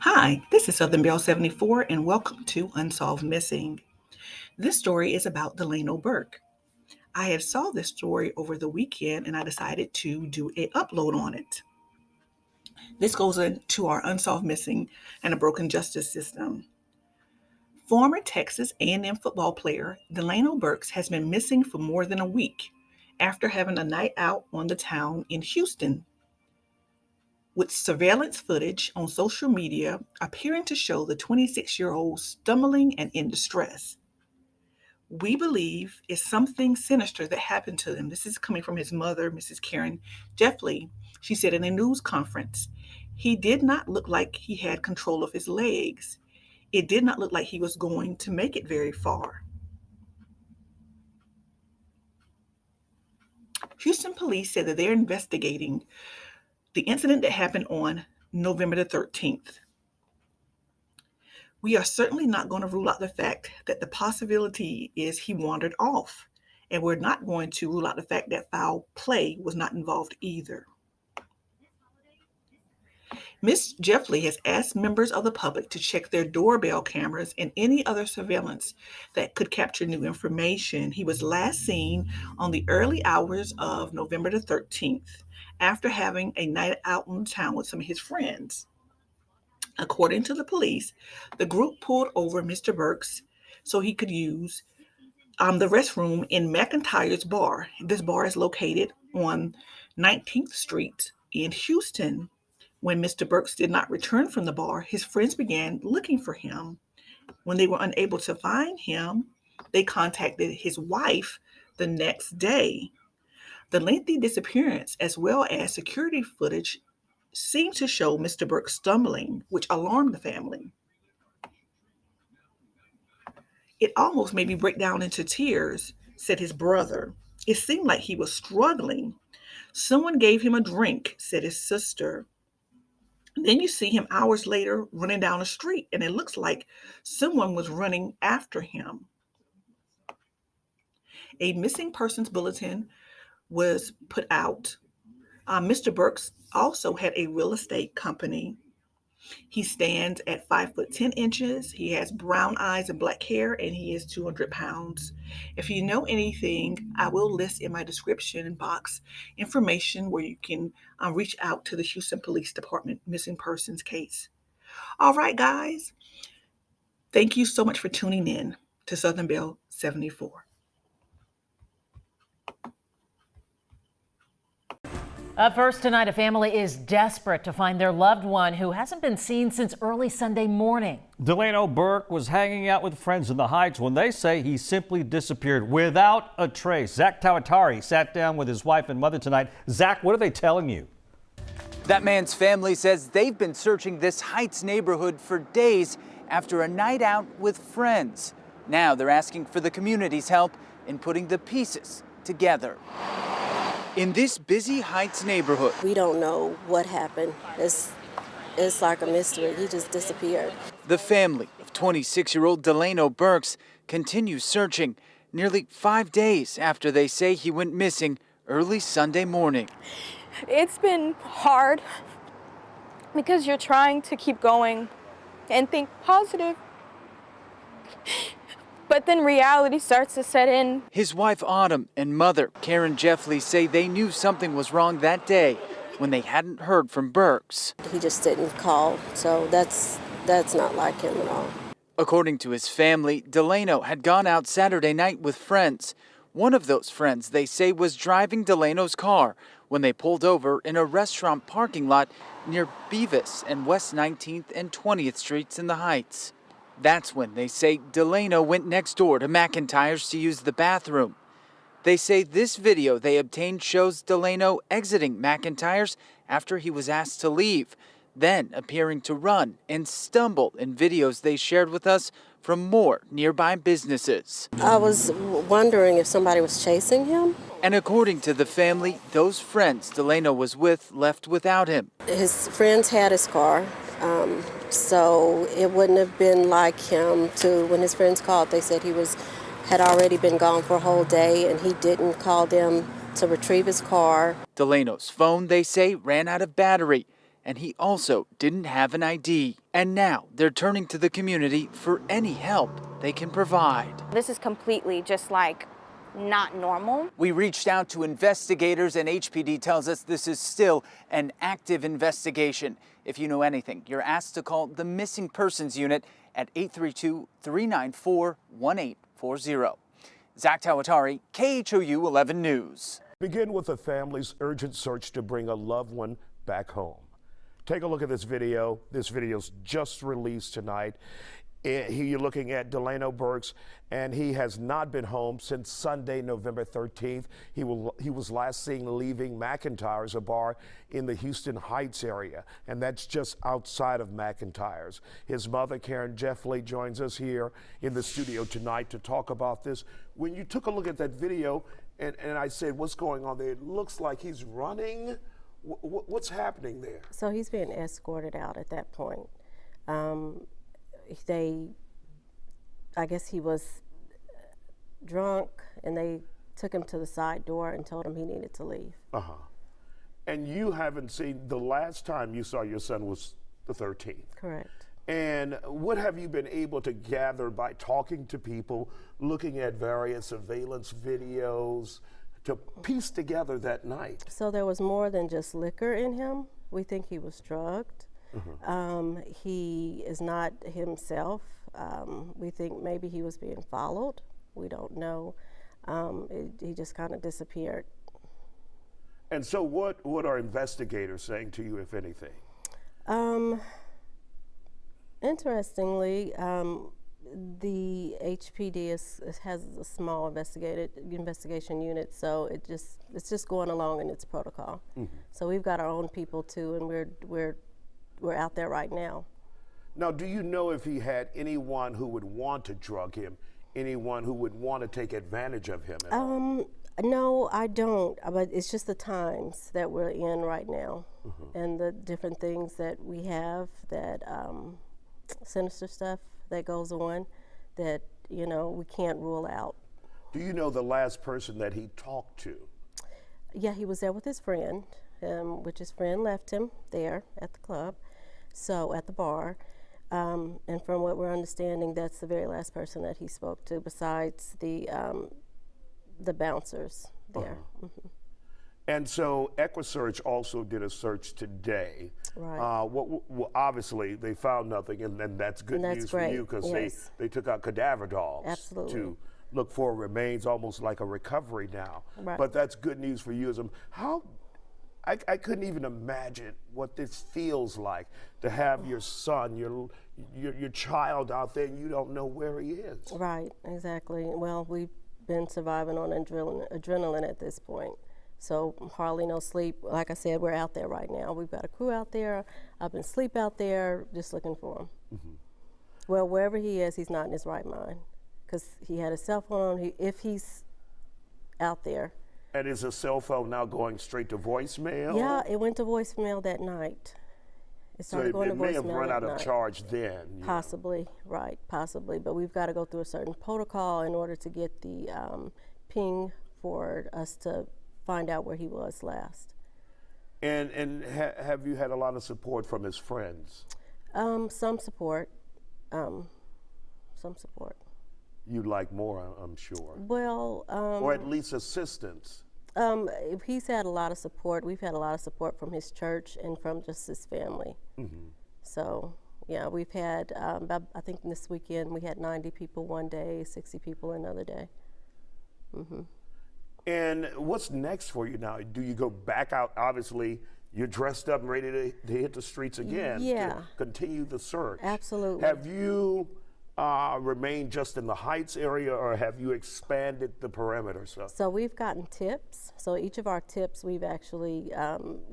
Hi, this is Southern Belle 74, and welcome to Unsolved Missing. This story is about Delano Burke. I had saw this story over the weekend and I decided to do an upload on it. This goes into our Unsolved Missing and a Broken Justice System. Former Texas A&M football player Delano Burks has been missing for more than a week after having a night out on the town in Houston, with surveillance footage on social media appearing to show the 26-year-old stumbling and in distress. We believe it's something sinister that happened to him. This is coming from his mother, Mrs. Karen Jeffley. She said in a news conference, he did not look like he had control of his legs. It did not look like he was going to make it very far. Houston police said that they're investigating the incident that happened on November the 13th. We are certainly not going to rule out the fact that the possibility is he wandered off, and we're not going to rule out the fact that foul play was not involved either. Ms. Jeffley has asked members of the public to check their doorbell cameras and any other surveillance that could capture new information. He was last seen on the early hours of November the 13th after having a night out in town with some of his friends. According to the police, the group pulled over Mr. Burks so he could use the restroom in McIntyre's bar. This bar is located on 19th Street in Houston. When Mr. Burks did not return from the bar, his friends began looking for him. When they were unable to find him, they contacted his wife the next day. The lengthy disappearance, as well as security footage, seemed to show Mr. Burke stumbling, which alarmed the family. It almost made me break down into tears, said his brother. It seemed like he was struggling. Someone gave him a drink, said his sister. Then you see him hours later running down the street, and it looks like someone was running after him. A missing persons bulletin was put out. Mr. Burks also had a real estate company. He stands at 5'10". He has brown eyes and black hair, and he is 200 pounds. If you know anything, I will list in my description box information where you can reach out to the Houston Police Department missing persons case. All right, guys. Thank you so much for tuning in to Southern Belle 74. Up first tonight, a family is desperate to find their loved one who hasn't been seen since early Sunday morning. Delano Burke was hanging out with friends in the Heights when they say he simply disappeared without a trace. Zach Tawatari sat down with his wife and mother tonight. Zach, what are they telling you? That man's family says they've been searching this Heights neighborhood for days after a night out with friends. Now they're asking for the community's help in putting the pieces together. In this busy Heights neighborhood, we don't know what happened. It's like a mystery. He just disappeared. The family of 26-year-old Delano Burks continues searching nearly 5 days after they say he went missing early Sunday morning. It's been hard because you're trying to keep going and think positive. But then reality starts to set in. His wife Autumn and mother Karen Jeffley say they knew something was wrong that day when they hadn't heard from Burks. He just didn't call, so that's not like him at all. According to his family, Delano had gone out Saturday night with friends. One of those friends, they say, was driving Delano's car when they pulled over in a restaurant parking lot near Beavis and West 19th and 20th Streets in the Heights. That's when they say Delano went next door to McIntyre's to use the bathroom. They say this video they obtained shows Delano exiting McIntyre's after he was asked to leave, then appearing to run and stumble in videos they shared with us from more nearby businesses. I was wondering if somebody was chasing him. And according to the family, those friends Delano was with left without him. His friends had his car. So it wouldn't have been like him to, when his friends called, they said he had already been gone for a whole day and he didn't call them to retrieve his car. Delano's phone, they say, ran out of battery and he also didn't have an ID. And now they're turning to the community for any help they can provide. This is completely just like not normal. We reached out to investigators, and HPD tells us this is still an active investigation. If you know anything, you're asked to call the Missing Persons Unit at 832-394-1840. Zach Tawatari, KHOU 11 News. Begin with a family's urgent search to bring a loved one back home. Take a look at this video. This video's just released tonight. Here you're looking at Delano Burke, and he has not been home since Sunday, November 13th. He was last seen leaving McIntyre's, a bar in the Houston Heights area, and that's just outside of McIntyre's. His mother, Karen Jeffley, joins us here in the studio tonight to talk about this. When you took a look at that video, and I said, what's going on there? It looks like he's running. What's happening there? So he's being escorted out at that point. I guess he was drunk, and they took him to the side door and told him he needed to leave. Uh-huh. And you haven't seen, the last time you saw your son was the 13th. Correct. And what have you been able to gather by talking to people, looking at various surveillance videos, to piece together that night? So there was more than just liquor in him. We think he was drugged. Mm-hmm. He is not himself. We think maybe he was being followed. We don't know. He just kind of disappeared. And so what are investigators saying to you, if anything? Interestingly, the HPD has a small investigation unit, so it's just going along in its protocol. Mm-hmm. So we've got our own people too, and we're out there right now. Now, do you know if he had anyone who would want to drug him, anyone who would want to take advantage of him at all? No, I don't, but it's just the times that we're in right now, mm-hmm. and the different things that we have, that sinister stuff that goes on that, we can't rule out. Do you know the last person that he talked to? Yeah, he was there with his friend, which his friend left him there at the club, so at the bar. And from what we're understanding, that's the very last person that he spoke to, besides the bouncers there. Uh-huh. Mm-hmm. And so EquiSearch also did a search today. Right. Well, obviously, they found nothing, and that's good news for you, because yes. they took out cadaver dogs. Absolutely. To look for remains, almost like a recovery now. Right. But that's good news for you. I couldn't even imagine what this feels like, to have your son, your child out there, and you don't know where he is. Right, exactly. Well, we've been surviving on adrenaline at this point. So hardly no sleep. Like I said, we're out there right now. We've got a crew out there. I've been asleep out there just looking for him. Mm-hmm. Well, wherever he is, he's not in his right mind, because he had a cell phone on. If he's out there. And is his cell phone now going straight to voicemail? Yeah, it went to voicemail that night. It started going to voicemail. So it may have run out of charge then. Possibly, right, possibly. But we've got to go through a certain protocol in order to get the ping for us to find out where he was last. And have you had a lot of support from his friends? Some support. Some support. You'd like more, I'm sure. Well, or at least assistance. He's had a lot of support. We've had a lot of support from his church and from just his family. Mm-hmm. So, yeah, we've had, I think this weekend we had 90 people one day, 60 people another day. Mm-hmm. And what's next for you now? Do you go back out? Obviously, you're dressed up and ready to hit the streets again. Yeah. To continue the search. Absolutely. Have you remained just in the Heights area, or have you expanded the perimeter? So we've gotten tips. So each of our tips we've actually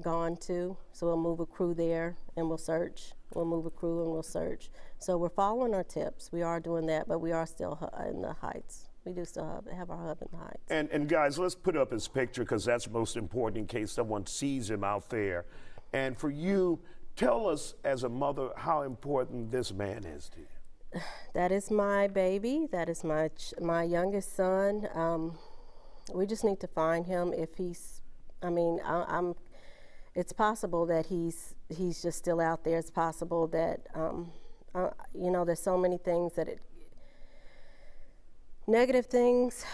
gone to. So we'll move a crew there and we'll search. We'll move a crew and we'll search. So we're following our tips. We are doing that, but we are still in the Heights. We do still have our hub in the Heights. And guys, let's put up his picture, because that's most important in case someone sees him out there. And for you, tell us as a mother how important this man is to you. That is my baby. That is my youngest son. We just need to find him. If he's, it's possible that he's he's just still out there. It's possible that, you know, there's so many things that negative things,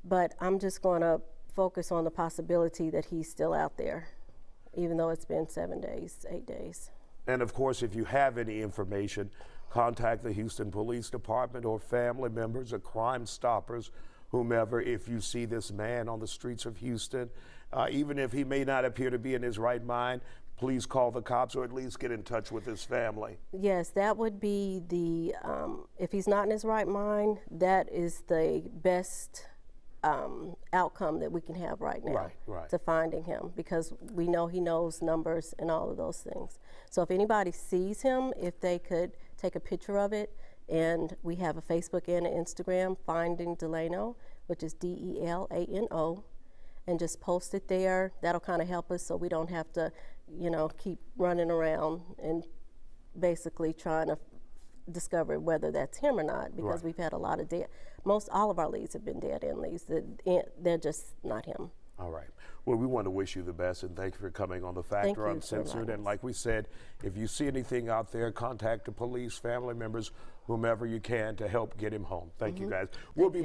but I'm just going to focus on the possibility that he's still out there, even though it's been 7 days, 8 days. And of course, if you have any information, contact the Houston Police Department or family members or Crime Stoppers, whomever, if you see this man on the streets of Houston. Even if he may not appear to be in his right mind, please call the cops or at least get in touch with his family. Yes, that would be the, if he's not in his right mind, that is the best outcome that we can have right now to finding him, because we know he knows numbers and all of those things. So if anybody sees him, if they could take a picture of it, and we have a Facebook and an Instagram, Finding Delano, which is DELANO, and just post it there. That'll kind of help us so we don't have to, you know, keep running around and basically trying to discover whether that's him or not, because we've had a lot of all of our leads have been dead-end leads. They're just not him. All right. Well, we want to wish you the best, and thank you for coming on The Factor Uncensored. And like we said, if you see anything out there, contact the police, family members, whomever you can to help get him home. Thank you, guys. We'll be